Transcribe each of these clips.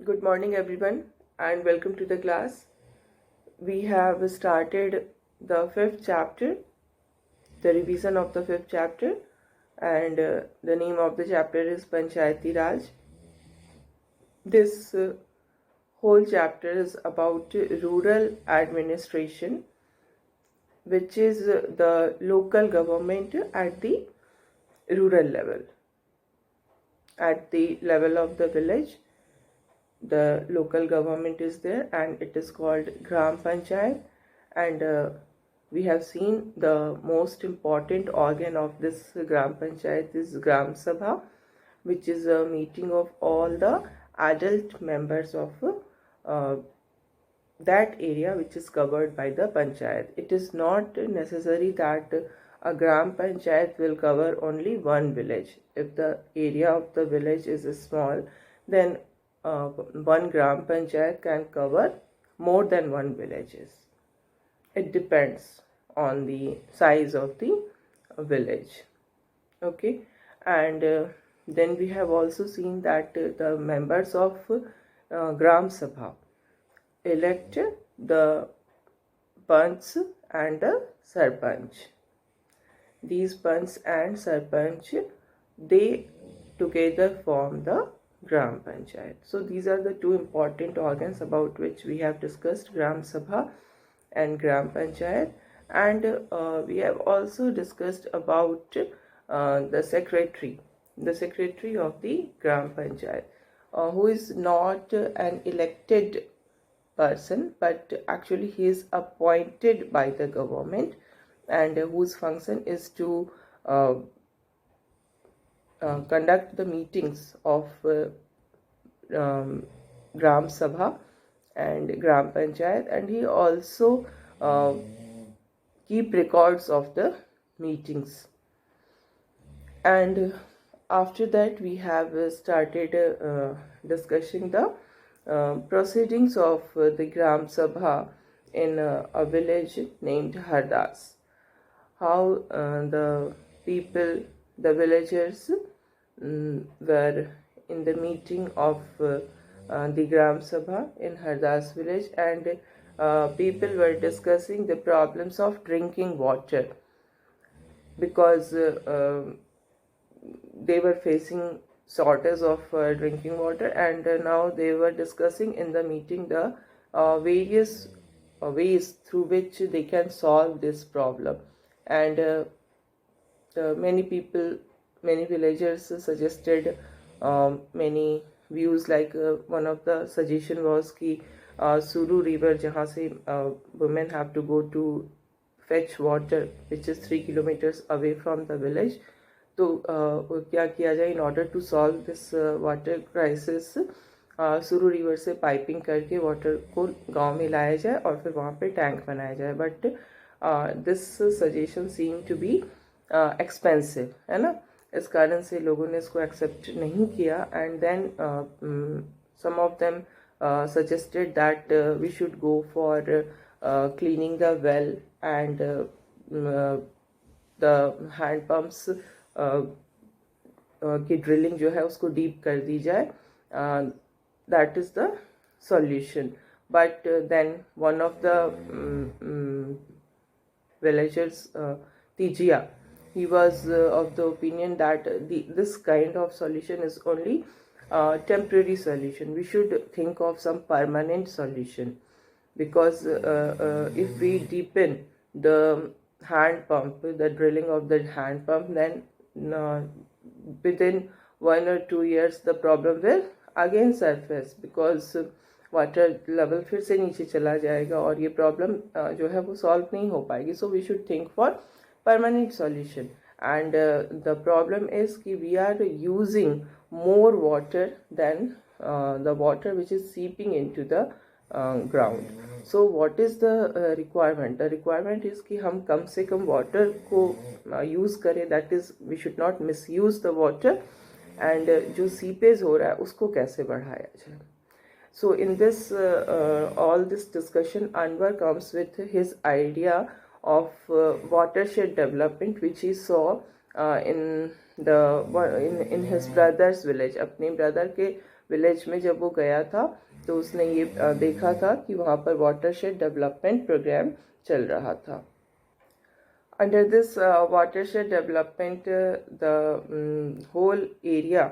Good morning, everyone, and welcome to the class. We have started the fifth chapter, the revision of the fifth chapter, and the name of the chapter is Panchayati Raj. This whole chapter is about rural administration, which is the local government at the rural level. At the level of the village, the local government is there and it is called Gram Panchayat, and we have seen the most important organ of this Gram Panchayat is Gram Sabha, which is a meeting of all the adult members of uh, that area which is covered by the panchayat. It is not necessary that a Gram Panchayat will cover only one village. If the area of the village is small, then one Gram Panchayat can cover more than one villages. It depends on the size of the village. Okay, and then we have also seen that the members of Gram Sabha elect the Panch and the Sarpanch. These Panch and Sarpanch, they together form the Gram Panchayat. So these are the two important organs about which we have discussed, Gram Sabha and Gram Panchayat, and we have also discussed about the secretary of the Gram Panchayat, who is not an elected person, but actually he is appointed by the government, and whose function is to conduct the meetings of Gram Sabha and Gram Panchayat, and he also keep records of the meetings. And after that we have started discussing the proceedings of the Gram Sabha in a village named Hardas. How the people, the villagers were in the meeting of the Gram Sabha in Hardas village, and people were discussing the problems of drinking water, because they were facing shortage of drinking water, and now they were discussing in the meeting the various ways through which they can solve this problem. And many people, many villagers suggested many views, like one of the suggestion was कि Suru river जहाँ से women have to go to fetch water, which is 3 kilometers away from the village. तो क्या किया जाए, in order to solve this water crisis, Suru river से piping करके water को गांव में लाया जाए और फिर वहाँ पे टैंक बनाया जाए. But this suggestion seem to be expensive, है ना. इस कारण से लोगों ने इसको एक्सेप्ट नहीं किया. And then some of them suggested that we should go for cleaning the well, and the hand pumps की ड्रिलिंग जो है उसको डीप कर दी जाए. That is the solution. But then one of the villagers, Tijia, he was of the opinion that this kind of solution is only temporary solution. We should think of some permanent solution, because if we deepen the hand pump, the drilling of the hand pump, then within 1 or 2 years the problem will again surface, because water level फिर से नीचे चला जाएगा और ये problem जो है वो सॉल्व नहीं हो पाएगी. So we should think for permanent solution. And the problem is कि we are using more water than the water which is seeping into the ground. So what is the requirement? The requirement is कि हम कम से कम water को use करें, that is we should not misuse the water, and जो seepage हो रहा है उसको कैसे बढ़ाया जाए. So in this all this discussion, Anwar comes with his idea of watershed development, which he saw in his brother's village. अपने brother के विलेज में जब वो गया था तो उसने ये देखा था कि वहाँ पर वाटरशेड डेवलपमेंट प्रोग्राम चल रहा था. Under this watershed development, the whole area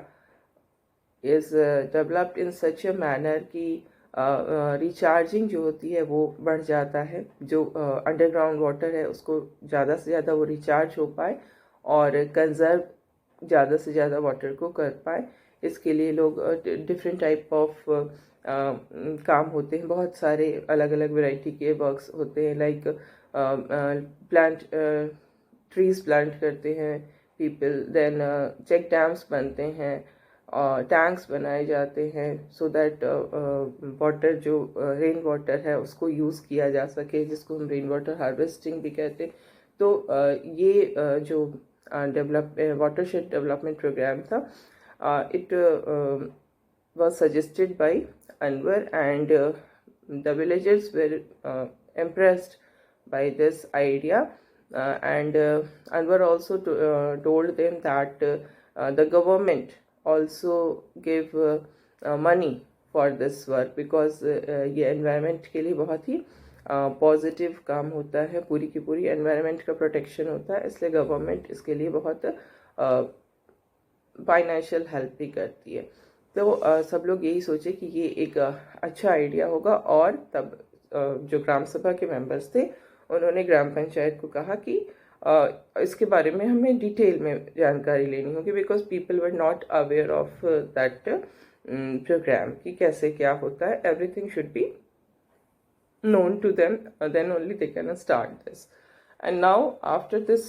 is developed in such a manner कि रिचार्जिंग जो होती है वो बढ़ जाता है. जो अंडरग्राउंड वाटर है उसको ज़्यादा से ज़्यादा वो रिचार्ज हो पाए और कंजर्व ज़्यादा से ज़्यादा वाटर को कर पाए. इसके लिए लोग डिफरेंट टाइप ऑफ काम होते हैं. बहुत सारे अलग अलग वैरायटी के वर्क्स होते हैं. लाइक प्लांट ट्रीज प्लांट करते हैं पीपल. देन चेक डैम्स बनते हैं और टैंक्स बनाए जाते हैं सो दैट वाटर जो रेन वाटर है उसको यूज़ किया जा सके, जिसको हम रेन वाटर हार्वेस्टिंग भी कहते हैं. तो ये जो वाटरशेड डेवलपमेंट प्रोग्राम था, it was suggested by Anwar, and the villagers were impressed by this idea, and Anwar also told them that the government also gave money for this work, because ये environment के लिए बहुत ही positive काम होता है. पूरी की पूरी एनवायरनमेंट का प्रोटेक्शन होता है, इसलिए गवर्नमेंट इसके लिए बहुत फाइनेंशियल हेल्प भी करती है. तो सब लोग यही सोचे कि ये एक अच्छा आइडिया होगा. और तब जो ग्राम सभा के मेंबर्स थे उन्होंने ग्राम पंचायत को कहा कि इसके बारे में हमें डिटेल में जानकारी लेनी होगी, because people were not aware of that programme कि कैसे क्या होता है. Everything should be known to them, then only they can start this. And now after this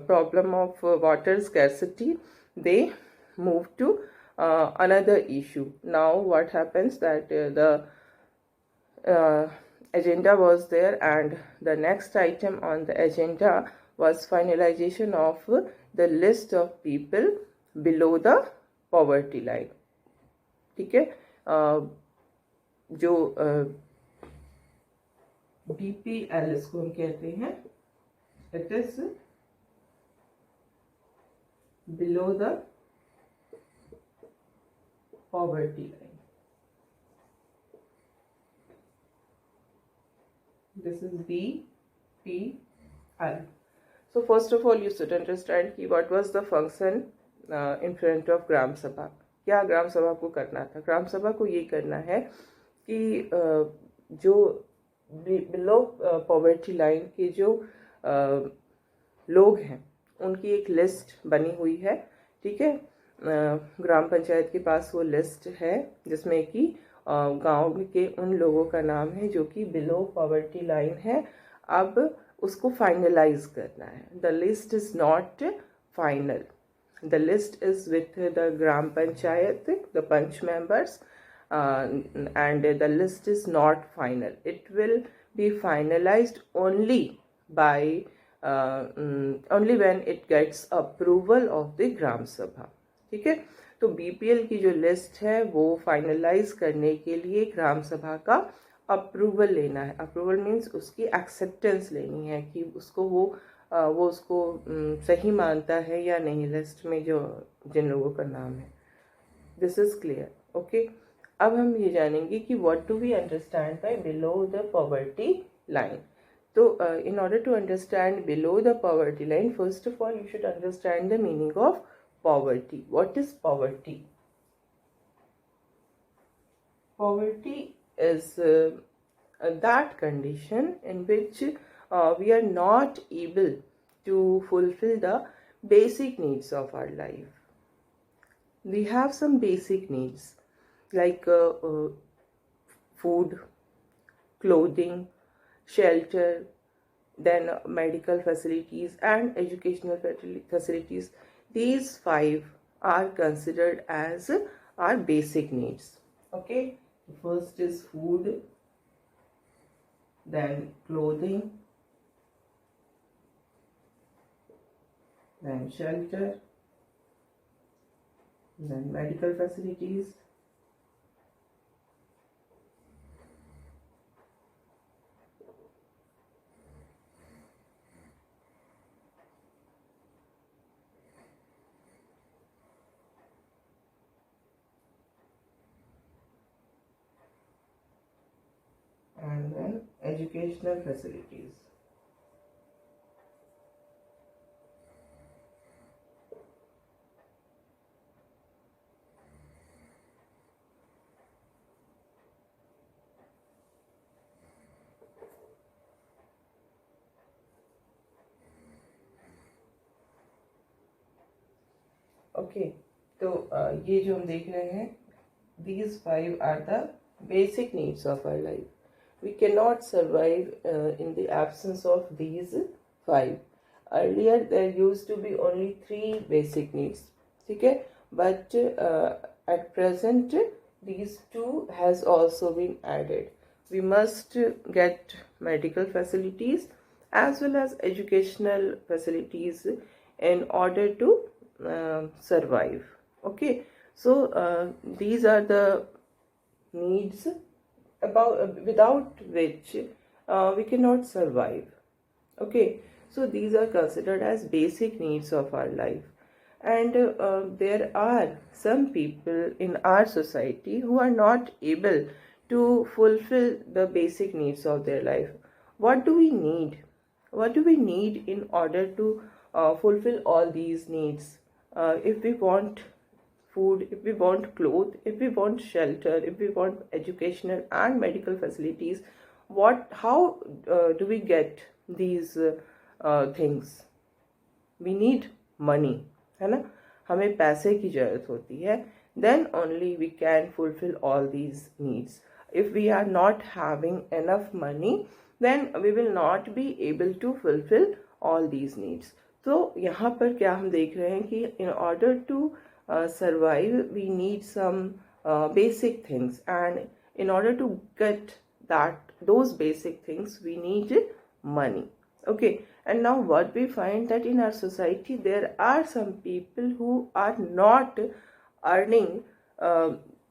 problem of water scarcity, they move to another issue. Now what happens that the agenda was there, and the next item on the agenda was finalization of the list of people below the poverty line. ठीक है. जो BPL इसको हम कहते हैं, it is below the poverty line. This is BPL. So first of all you should understand कि what was the function in front of ग्राम सभा. क्या ग्राम सभा को करना था? ग्राम सभा को ये करना है कि जो बिलो पॉवर्टी लाइन के जो लोग हैं उनकी एक लिस्ट बनी हुई है. ठीक है. ग्राम पंचायत के पास वो लिस्ट है जिसमें कि गांव के उन लोगों का नाम है जो कि बिलो पॉवर्टी लाइन है. अब उसको फाइनलाइज करना है. The list is not final. The list is with the gram panchayat, the panch members, and the list is not final. It will be finalized only by only when it gets approval of the gram sabha. ठीक है. तो BPL की जो list है वो finalise करने के लिए ग्राम सभा का अप्रूवल लेना है. अप्रूवल मीन्स उसकी एक्सेप्टेंस लेनी है कि उसको वो उसको सही मानता है या नहीं लिस्ट में जो जिन लोगों का नाम है. This is clear. ओके. अब हम ये जानेंगे कि what do we understand by below the poverty line. तो in order to understand below the poverty line, first of all you should understand the meaning of poverty. What is poverty? Poverty is that condition in which we are not able to fulfill the basic needs of our life. We have some basic needs like food, clothing, shelter, then medical facilities and educational facilities. These 5 are considered as our basic needs. Okay. First is food, then clothing, then shelter, then medical facilities, educational facilities. Okay, तो ये जो हम देख रहे हैं, these 5 are the basic needs of our life. We cannot survive in the absence of these 5. Earlier there used to be only 3 basic needs, ठीक है, but at present these 2 has also been added. We must get medical facilities as well as educational facilities in order to survive. Okay, so these are the needs without which we cannot survive. Okay, so these are considered as basic needs of our life, and there are some people in our society who are not able to fulfill the basic needs of their life. What do we need? What do we need in order to fulfill all these needs? If we want food, if we want clothes, if we want shelter, if we want educational and medical facilities, how do we get these things? We need money, है ना, हमें पैसे की जरूरत होती है. Then only we can fulfill all these needs. If we are not having enough money, then we will not be able to fulfill all these needs. तो यहाँ पर क्या हम देख रहे हैं कि in order to survive we need some basic things, and in order to get those basic things we need money. Okay, and now what we find that in our society there are some people who are not earning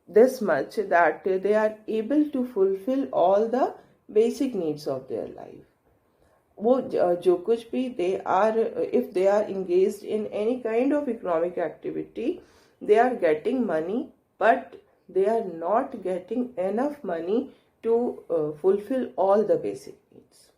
this much that they are able to fulfill all the basic needs of their life. वो जो कुछ भी they are, if they are engaged in any kind of economic activity, they are getting money, but they are not getting enough money to fulfill all the basic needs.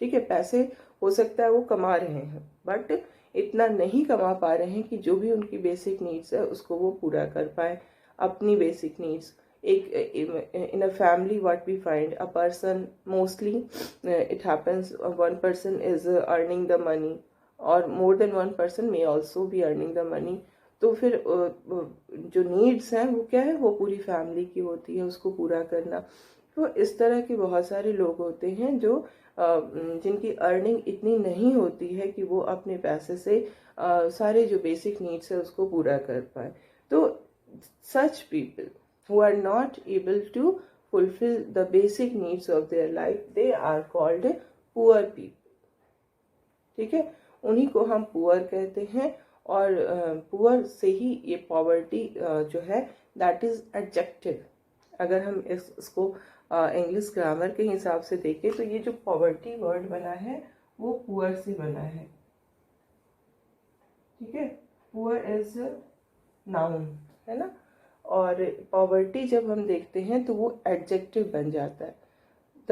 ठीक है, पैसे हो सकता है वो कमा रहे हैं, बट इतना नहीं कमा पा रहे हैं कि जो भी उनकी बेसिक नीड्स है उसको वो पूरा कर पाए. अपनी basic needs, in a family what we find, a person, mostly it happens one person is earning the money, or more than one person may also be earning the money. तो फिर जो नीड्स हैं वो क्या है, वो पूरी family की होती है, उसको पूरा करना. तो इस तरह के बहुत सारे लोग होते हैं जो जिनकी अर्निंग इतनी नहीं होती है कि वो अपने पैसे से सारे जो बेसिक नीड्स है उसको पूरा कर पाए. तो such people who are not able to fulfill the basic needs of their life, they are called poor people. ठीक है, उन्हीं को हम poor कहते हैं. और poor से ही ये poverty जो है that is adjective. अगर हम इसको इंग्लिश ग्रामर के हिसाब से देखें तो ये जो poverty वर्ड बना है वो poor से बना है. ठीक है, poor is noun, है ना, और पॉवर्टी जब हम देखते हैं तो वो एडजेक्टिव बन जाता है.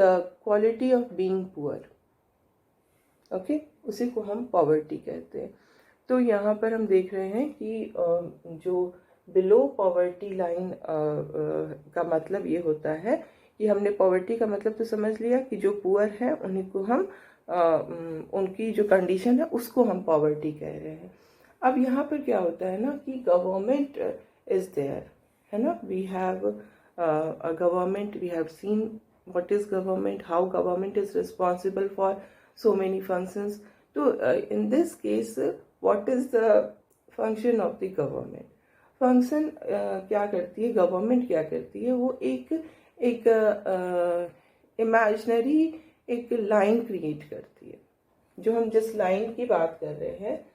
The quality of being poor, okay, उसी को हम पॉवर्टी कहते हैं. तो यहाँ पर हम देख रहे हैं कि जो बिलो पॉवर्टी लाइन का मतलब ये होता है कि हमने पॉवर्टी का मतलब तो समझ लिया कि जो पुअर है उन्हीं को हम उनकी जो कंडीशन है उसको हम पॉवर्टी कह रहे हैं. अब यहाँ पर क्या होता है ना कि गवर्नमेंट इज देयर, है ना, we have a government, we have seen what is government, how government is responsible for so many functions. तो in this case what is the function of the government? Function क्या करती है government, क्या करती है, वो एक इमेजिनरी एक लाइन क्रिएट करती है. जो हम जिस लाइन की बात कर रहे हैं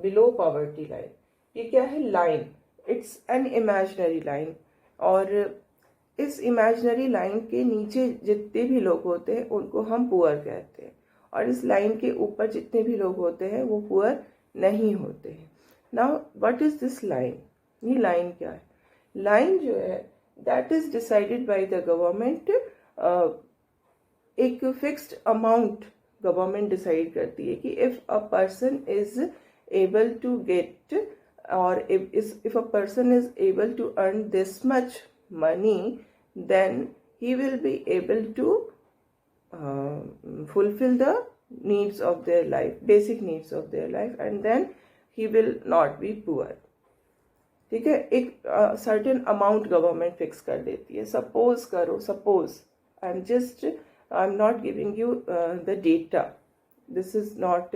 बिलो पॉवर्टी लाइन, ये क्या है, line, it's an imaginary line. और इस इमेजिनरी लाइन के नीचे जितने भी लोग होते हैं उनको हम पुअर कहते हैं, और इस लाइन के ऊपर जितने भी लोग होते हैं वो पुअर नहीं होते हैं. Now what is this line? ये लाइन क्या है? लाइन जो है that is decided by the government एक फिक्स्ड अमाउंट गवर्नमेंट डिसाइड करती है कि if a person is able to get और if a person is able to earn this much money, then he will be able to fulfill the needs of their life, basic needs of their life, and then he will not be poor. ठीक है, एक certain amount government fix कर देती है. Suppose करो, suppose I am not giving you the data, this is not,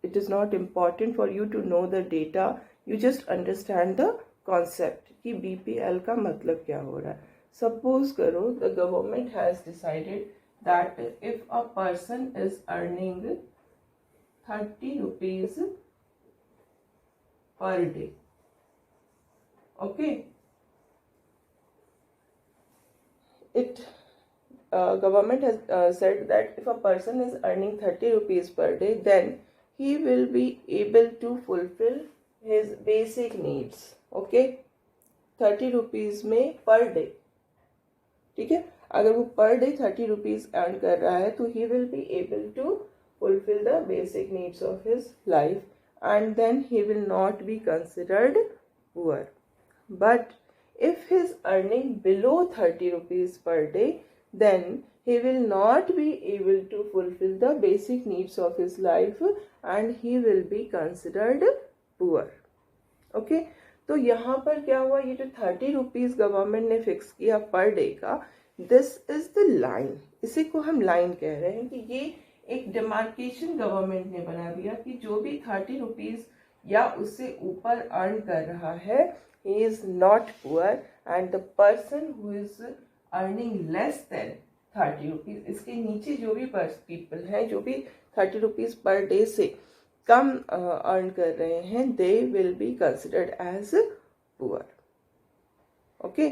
it is not important for you to know the data, you just understand the concept कि BPL का मतलब क्या हो रहा है. Suppose करो the government has decided that if a person is earning 30 rupees per day, okay, government has said that if a person is earning 30 rupees per day, then he will be able to fulfill his basic needs. Okay, 30 rupees में per day. ठीक है, अगर वो per day 30 rupees earn कर रहा है तो he will be able to fulfill the basic needs of his life, and then he will not be considered poor. But if he is earning below 30 rupees per day, then he will not be able to fulfill the basic needs of his life and he will be considered poor. Okay, तो यहाँ पर क्या हुआ, ये जो 30 rupees government ने fix किया per day का, दिस इज द लाइन, इसी को हम लाइन कह रहे हैं कि ये एक डिमार्केशन गवर्नमेंट ने बना दिया कि जो भी 30 रुपीज या उससे ऊपर अर्न कर रहा है, he is not poor, and the person who is earning less than 30 rupees, इसके नीचे जो भी पीपल हैं जो भी 30 रुपीज पर डे से कम अर्न कर रहे हैं, they will be considered as poor. Okay,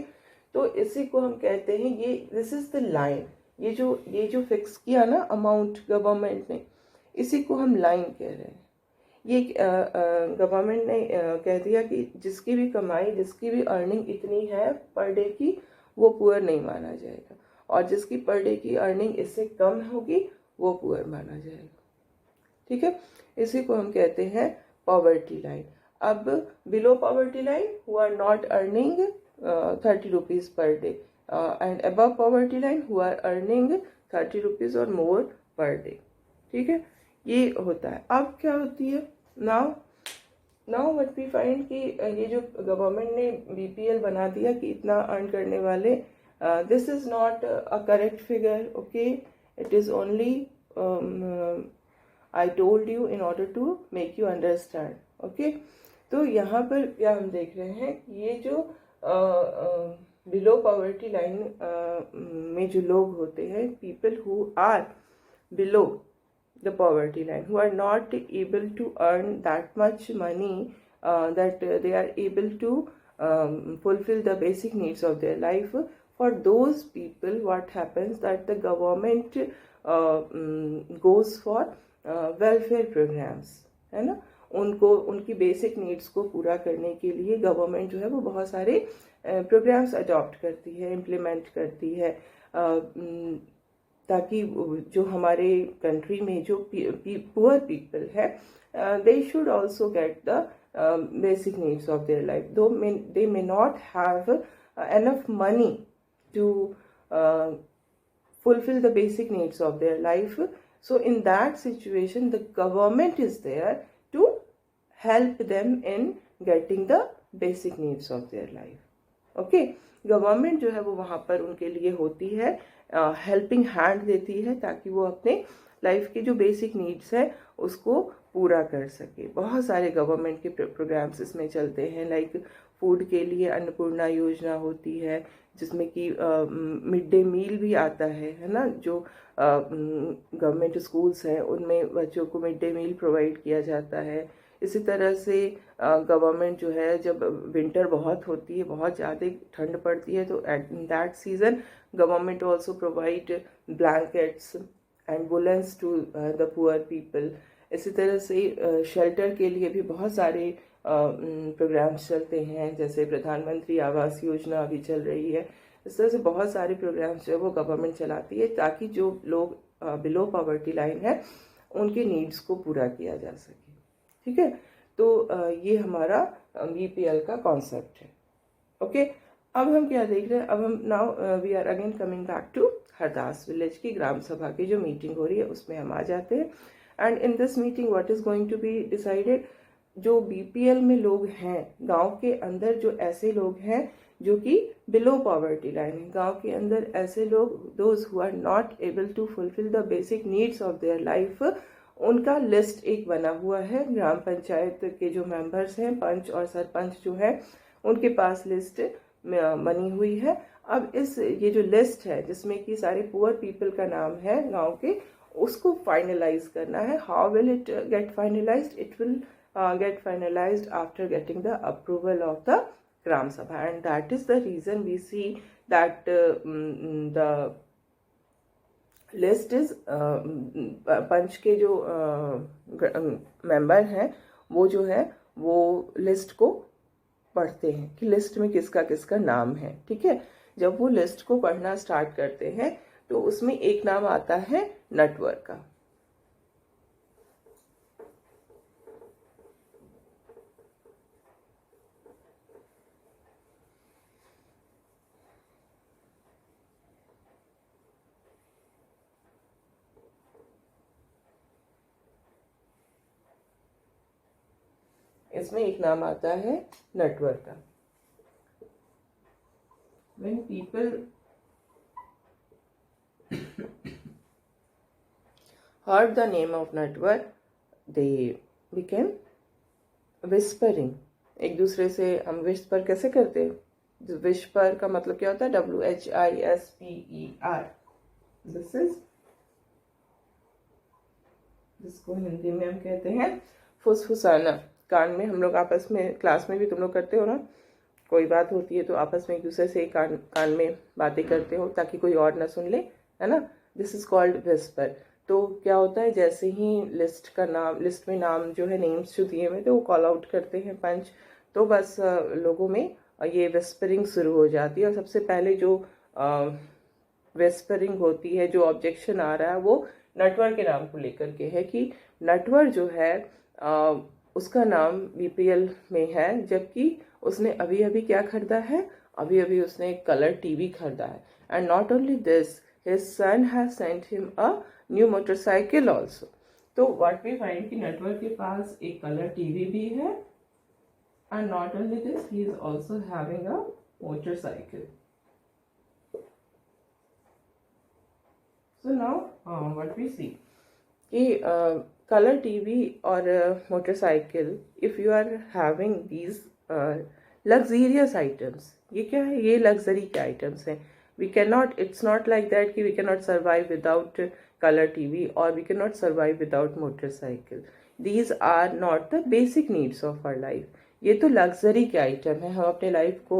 तो इसी को हम कहते हैं, ये दिस इज द लाइन, ये जो फिक्स किया ना अमाउंट गवर्नमेंट ने, इसी को हम लाइन कह रहे हैं. ये गवर्नमेंट ने कह दिया कि जिसकी भी कमाई, जिसकी भी अर्निंग इतनी है पर डे की, वो पुअर नहीं माना जाएगा, और जिसकी पर डे की अर्निंग इससे कम होगी वो पुअर माना जाएगा. ठीक है, इसी को हम कहते हैं पॉवर्टी लाइन. अब below poverty line who are not earning 30 rupees per day, and above poverty line who are earning 30 rupees और मोर पर डे. ठीक है, ये होता है. अब क्या होती है, नाउ व्हाट वी फाइंड कि ये जो गवर्नमेंट ने BPL बना दिया कि इतना अर्न करने वाले, this is not a correct figure. Okay, it is only I told you in order to make you understand. Okay, तो यहाँ पर क्या हम देख रहे हैं, ये जो बिलो पॉवर्टी लाइन में जो लोग होते हैं, people who are below the poverty line, who are not able to earn that much money that they are able to fulfill the basic needs of their life. For those people, what happens that the government goes for welfare programs, है ना. उनको उनकी basic needs को पूरा करने के लिए government जो है वो बहुत सारे प्रोग्राम्स अडॉप्ट करती है, इम्प्लीमेंट करती है, ताकि जो हमारे कंट्री में जो पुअर पीपल है, they should also get the basic needs of their life, though they may not have enough money to fulfill the basic needs of their life. So in that situation, the government is there to help them in getting the basic needs of their life. Okay, government जो है वो वहाँ पर उनके लिए होती है, helping hand देती है ताकि वो अपने लाइफ के जो बेसिक नीड्स है उसको पूरा कर सके. बहुत सारे गवर्नमेंट के प्रोग्राम्स इसमें चलते हैं, लाइक फूड के लिए अन्नपूर्णा योजना होती है, जिसमें कि मिड डे मील भी आता है ना. जो गवर्नमेंट स्कूल्स हैं उनमें बच्चों को मिड डे मील प्रोवाइड किया जाता है. इसी तरह से गवर्नमेंट जो है, जब विंटर बहुत होती है, बहुत ज़्यादा ठंड पड़ती है, तो at that season government also provide blankets and woollens to the poor people. इसी तरह से शेल्टर के लिए भी बहुत सारे प्रोग्राम्स चलते हैं, जैसे प्रधानमंत्री आवास योजना अभी चल रही है, इस तरह से बहुत सारे प्रोग्राम्स जो है वो गवर्नमेंट चलाती है ताकि जो लोग बिलो पॉवर्टी लाइन है उनके नीड्स को पूरा किया जा सके। ठीक है, तो ये हमारा बीपीएल का कॉन्सेप्ट है। ओके, अब हम क्या देख रहे हैं, अब हम now we are again coming back to Hardas village की ग्राम सभा की जो मीटिंग हो रही है उसमें हम आ जाते हैं। And in this meeting what is going to be decided, जो बीपीएल में लोग हैं गांव के अंदर, जो ऐसे लोग हैं जो कि बिलो पॉवर्टी लाइन है, गांव के अंदर ऐसे लोग, those who are not able to fulfil the basic needs of their life, उनका लिस्ट एक बना हुआ है। ग्राम पंचायत के जो मेंबर्स हैं, पंच और सरपंच जो है, उनके पास लिस्ट बनी हुई है। अब ये जो लिस्ट है जिसमें कि सारे पुअर पीपल का नाम है गांव के, उसको फाइनलाइज करना है। How will it get finalised? It will get finalized after getting the approval of the Gram Sabha, and that is the reason we see that the list is पंच के जो मेंबर हैं वो जो है वो लिस्ट को पढ़ते हैं कि लिस्ट में किसका किसका नाम है। ठीक है, जब वो लिस्ट को पढ़ना स्टार्ट करते हैं तो उसमें एक नाम आता है नटवर का। इसमें एक नाम आता है नटवर का। When people heard the name of Natwar, they became whispering। एक दूसरे से हम विस्पर कैसे करते हैं? विस्पर का मतलब क्या होता है? WHISPER। जिसको हिंदी में हम कहते हैं फुसफुसाना। कान में हम लोग आपस में, क्लास में भी तुम लोग करते हो ना, कोई बात होती है तो आपस में एक दूसरे से कान में बातें करते हो ताकि कोई और ना सुन ले, है ना। This is called whisper. तो क्या होता है, जैसे ही लिस्ट में नाम जो है, नेम्स जो दिए हुए थे वो कॉल आउट करते हैं पंच, तो बस लोगों में ये विस्परिंग शुरू हो जाती है। और सबसे पहले जो विस्परिंग होती है, जो ऑब्जेक्शन आ रहा है, वो नटवर के नाम को लेकर के है कि नटवर जो है उसका नाम बीपीएल में है, जबकि उसने अभी अभी क्या खरीदा है? अभी अभी उसने एक कलर टीवी खरीदा है। And not only this, his son has sent him a new motorcycle also. तो व्हाट वी फाइंड कि नटवर के पास एक कलर टीवी भी है, and not only this, he is also having a motorcycle. So now what we see कि color TV और motorcycle, if you are having these luxurious items, ये क्या है? ये luxury के items हैं। We cannot, it's not like that कि we cannot survive without color TV or we cannot survive without motorcycle. These are not the basic needs of our life. ये तो luxury के आइटम है। हम अपने life को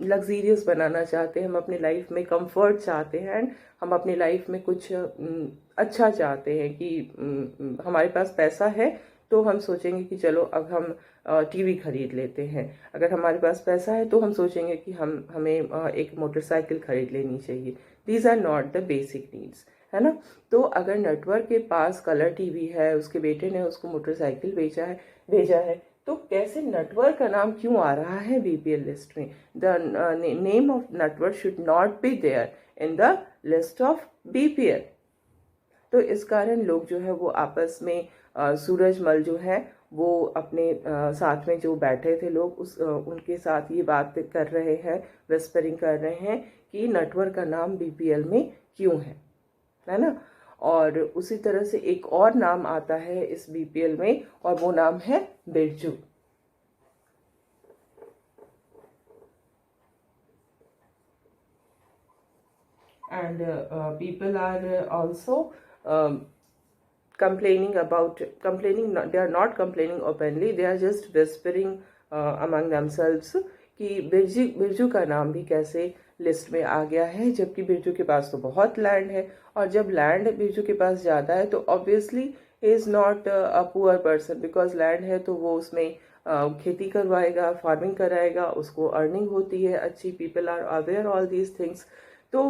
luxurious बनाना चाहते हैं, हम अपने लाइफ में कंफर्ट चाहते हैं, एंड हम अपनी लाइफ में कुछ अच्छा चाहते हैं कि हमारे पास पैसा है तो हम सोचेंगे कि चलो अब हम टीवी खरीद लेते हैं। अगर हमारे पास पैसा है तो हम सोचेंगे कि हमें एक मोटरसाइकिल खरीद लेनी चाहिए। These are not the basic needs, है ना। तो अगर नटवर के पास कलर टीवी है, उसके बेटे ने उसको मोटरसाइकिल भेजा है, तो कैसे नटवर का नाम क्यों आ रहा है बीपीएल लिस्ट में? The name of Natwar should not be there in the list of BPL. तो इस कारण लोग जो है वो आपस में सूरजमल जो है वो अपने साथ में जो बैठे थे लोग उनके साथ ये बात कर रहे हैं, विस्परिंग कर रहे हैं कि नटवर का नाम बीपीएल में क्यों है ना। और उसी तरह से एक और नाम आता है इस बीपीएल में, और वो नाम है Birju. And people are also complaining, they are not complaining openly, they are just whispering among themselves कि बिरजू का नाम भी कैसे लिस्ट में आ गया है, जबकि बिरजू के पास तो बहुत लैंड है। और जब लैंड बिरजू के पास ज़्यादा है तो obviously he is not a poor person, because land है तो वो उसमें खेती करवाएगा, फार्मिंग कराएगा, उसको अर्निंग होती है अच्छी, people are aware all these things. तो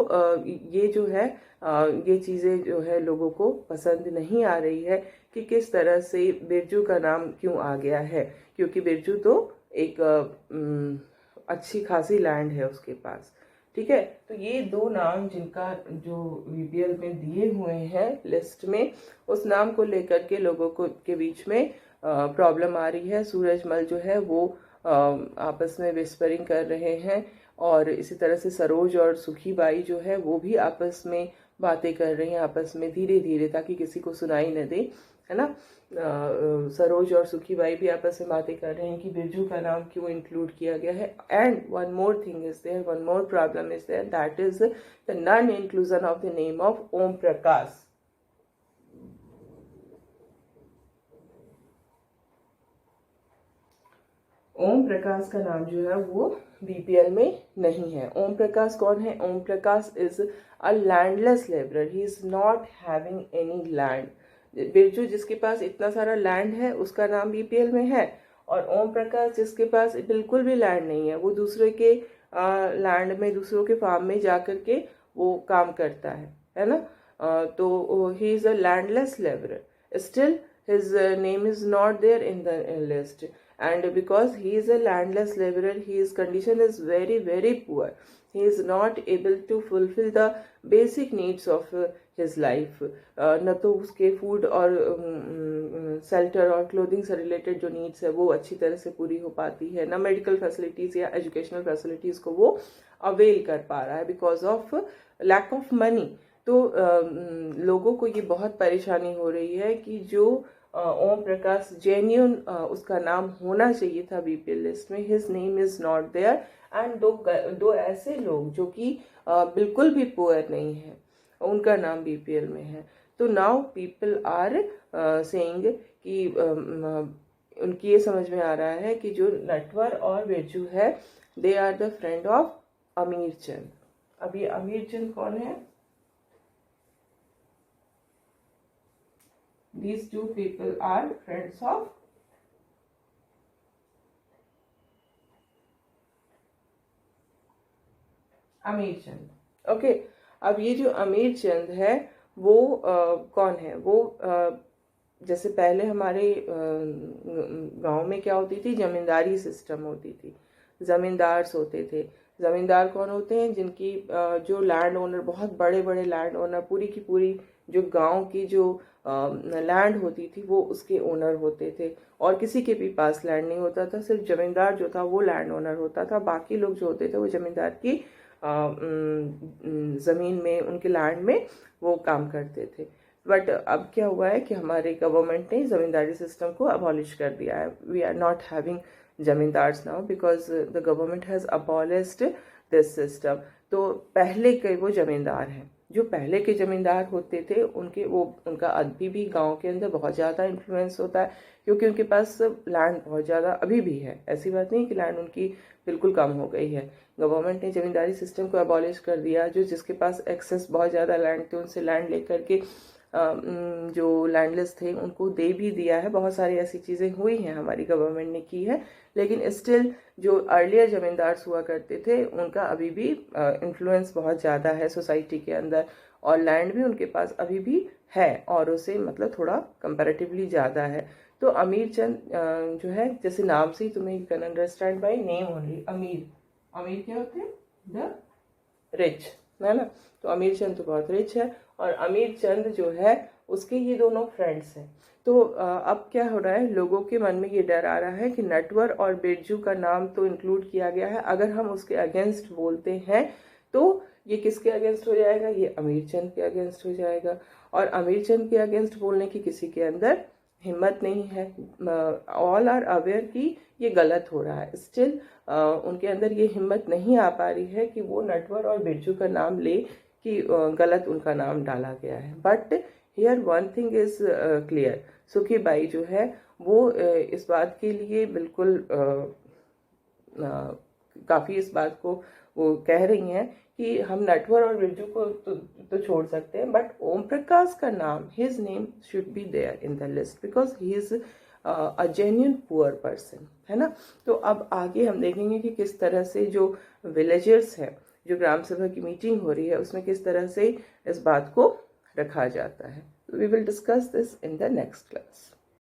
ये जो है ये चीज़ें जो है लोगों को पसंद नहीं आ रही है कि किस तरह से बिरजू का नाम क्यों आ गया है, क्योंकि बिरजू तो एक अच्छी खासी लैंड है उसके पास। ठीक है, तो ये दो नाम जिनका जो बीपीएल में दिए हुए हैं लिस्ट में, उस नाम को लेकर के लोगों को के बीच में प्रॉब्लम आ रही है। सूरजमल जो है वो आपस में विस्परिंग कर रहे हैं, और इसी तरह से सरोज और सुखीबाई जो है वो भी आपस में बातें कर रही हैं, आपस में धीरे धीरे, ताकि किसी को सुनाई न दे, है ना। सरोज और सुखीबाई भी आपस में बातें कर रहे हैं कि बिरजू का नाम क्यों इंक्लूड किया गया है। And one more thing is there, one more problem is there, that is the non inclusion of the name of Om Prakash. Om Prakash का नाम जो है वो बीपीएल में नहीं है। ओम प्रकाश कौन है? Om Prakash is a landless labourer, he is not having any land. Birju जिसके पास इतना सारा लैंड है उसका नाम बीपीएल में है, और ओम प्रकाश जिसके पास बिल्कुल भी लैंड नहीं है, वो दूसरे के लैंड में, दूसरों के फार्म में जा कर के वो काम करता है ना। तो ही is a landless labourer, still his name is not there in the list, and because he is a landless laborer, his condition is very very poor. He is not able to fulfill the basic needs of his life. न तो उसके food और shelter और clothing से related जो needs है वो अच्छी तरह से पूरी हो पाती है, ना मेडिकल फैसिलिटीज़ या एजुकेशनल फैसिलिटीज़ को वो अवेल कर पा रहा है because of lack of money. तो लोगों को ये बहुत परेशानी हो रही है कि जो ओम प्रकाश जेन्यून उसका नाम होना चाहिए था बीपीएल लिस्ट में, his name is not there. And दो ऐसे लोग जो कि बिल्कुल भी पुअर नहीं है, उनका नाम बीपीएल में है। तो नाउ पीपल आर सेइंग कि उनकी ये समझ में आ रहा है कि जो नटवर और बिरजू है, they are the friend of Amir Chand. अब ये अमीर चंद कौन है? These two people are friends of अमीर चंद। ओके, अब ये जो अमीर चंद है वो कौन है? वो जैसे पहले हमारे गांव में क्या होती थी, जमींदारी सिस्टम होती थी, जमींदार्स होते थे। जमींदार कौन होते हैं? जिनकी जो लैंड ओनर, बहुत बड़े बड़े लैंड ओनर, पूरी की पूरी जो गांव की जो लैंड होती थी वो उसके ओनर होते थे, और किसी के भी पास लैंड नहीं होता था, सिर्फ जमींदार जो था वो लैंड ओनर होता था। बाकी लोग जो होते थे वो जमींदार की ज़मीन में, उनके लैंड में वो काम करते थे। बट अब क्या हुआ है कि हमारे गवर्नमेंट ने ज़मींदारी सिस्टम को अबॉलिश कर दिया है। We are not having zamindars now because the government has abolished this system. तो पहले के वो जमींदार हैं, जो पहले के जमींदार होते थे, उनका अभी भी गांव के अंदर बहुत ज़्यादा इन्फ्लुएंस होता है, क्योंकि उनके पास लैंड बहुत ज़्यादा अभी भी है। ऐसी बात नहीं कि लैंड उनकी बिल्कुल कम हो गई है। गवर्नमेंट ने जमींदारी सिस्टम को अबॉलिश कर दिया। जो जिसके पास एक्सेस बहुत ज़्यादा लैंड थे, उनसे लैंड लेकर के जो लैंडलेस थे उनको दे भी दिया है। बहुत सारी ऐसी चीज़ें हुई हैं, हमारी गवर्नमेंट ने की है, लेकिन स्टिल जो अर्लियर जमींदार हुआ करते थे उनका अभी भी इन्फ्लुएंस बहुत ज़्यादा है सोसाइटी के अंदर, और लैंड भी उनके पास अभी भी है, औरों से मतलब थोड़ा कंपैरेटिवली ज़्यादा है। तो अमीर चंद जो है, जैसे नाम से ही तुम्हें you can understand by name only, अमीर। अमीर क्या होते हैं? द रिच, है ना। तो अमीर चंद तो बहुत रिच है, और अमीर चंद जो है उसके ये दोनों फ्रेंड्स हैं। तो अब क्या हो रहा है, लोगों के मन में ये डर आ रहा है कि नटवर और बिरजू का नाम तो इंक्लूड किया गया है, अगर हम उसके अगेंस्ट बोलते हैं तो ये किसके अगेंस्ट हो जाएगा? ये अमीर चंद के अगेंस्ट हो जाएगा, और अमीर चंद के अगेंस्ट बोलने की किसी के अंदर हिम्मत नहीं है। ऑल आर अवेयर कि ये गलत हो रहा है, स्टिल उनके अंदर ये हिम्मत नहीं आ पा रही है कि वो नटवर और बिरजू का नाम ले कि गलत उनका नाम डाला गया है। But here one thing is clear, Sukhibai जो है वो इस बात के लिए बिल्कुल काफ़ी इस बात को वो कह रही हैं कि हम नटवर और बिरजू को तो छोड़ सकते हैं, बट ओम प्रकाश का नाम, his name should be there in the list because he is a genuine poor person, है ना। तो अब आगे हम देखेंगे कि किस तरह से जो विलेजर्स हैं, जो ग्राम सभा की मीटिंग हो रही है उसमें किस तरह से इस बात को रखा जाता है। We will discuss this in the next class.